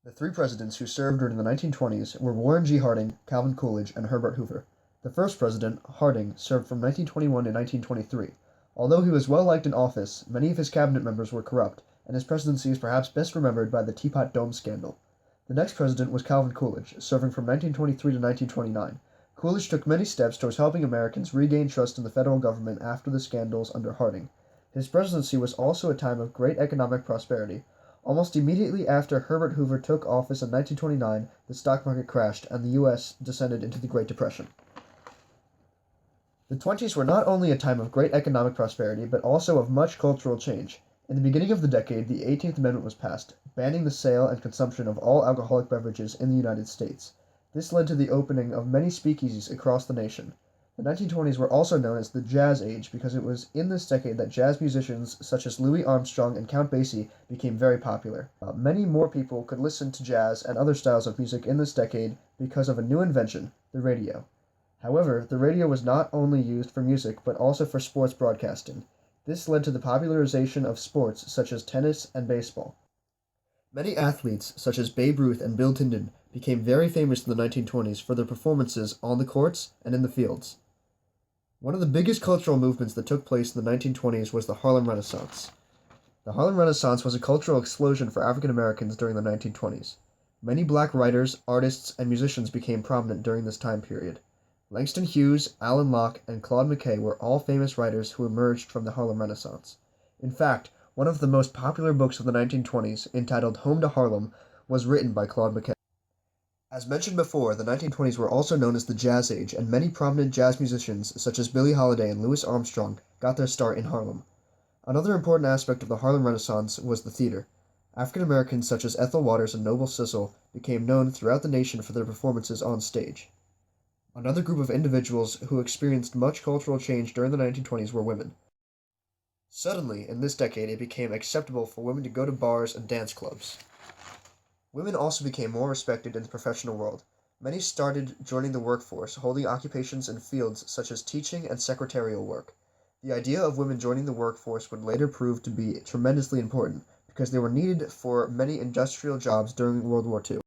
The three presidents who served during the 1920s were Warren G. Harding, Calvin Coolidge, and Herbert Hoover. The first president, Harding, served from 1921 to 1923. Although he was well liked in office, many of his cabinet members were corrupt, and his presidency is perhaps best remembered by the Teapot Dome scandal. The next president was Calvin Coolidge, serving from 1923 to 1929. Coolidge took many steps towards helping Americans regain trust in the federal government after the scandals under Harding. His presidency was also a time of great economic prosperity. Almost immediately after Herbert Hoover took office in 1929, the stock market crashed and the U.S. descended into the Great Depression. The 20s were not only a time of great economic prosperity, but also of much cultural change. In the beginning of the decade, the 18th Amendment was passed, banning the sale and consumption of all alcoholic beverages in the United States. This led to the opening of many speakeasies across the nation. The 1920s were also known as the Jazz Age because it was in this decade that jazz musicians such as Louis Armstrong and Count Basie became very popular. Many more people could listen to jazz and other styles of music in this decade because of a new invention, the radio. However, the radio was not only used for music but also for sports broadcasting. This led to the popularization of sports such as tennis and baseball. Many athletes, such as Babe Ruth and Bill Tinden, became very famous in the 1920s for their performances on the courts and in the fields. One of the biggest cultural movements that took place in the 1920s was the Harlem Renaissance. The Harlem Renaissance was a cultural explosion for African Americans during the 1920s. Many black writers, artists, and musicians became prominent during this time period. Langston Hughes, Alan Locke, and Claude McKay were all famous writers who emerged from the Harlem Renaissance. In fact, one of the most popular books of the 1920s, entitled Home to Harlem, was written by Claude McKay. As mentioned before, the 1920s were also known as the Jazz Age, and many prominent jazz musicians, such as Billie Holiday and Louis Armstrong, got their start in Harlem. Another important aspect of the Harlem Renaissance was the theater. African Americans such as Ethel Waters and Noble Sissle became known throughout the nation for their performances on stage. Another group of individuals who experienced much cultural change during the 1920s were women. Suddenly, in this decade, it became acceptable for women to go to bars and dance clubs. Women also became more respected in the professional world. Many started joining the workforce, holding occupations in fields such as teaching and secretarial work. The idea of women joining the workforce would later prove to be tremendously important because they were needed for many industrial jobs during World War II.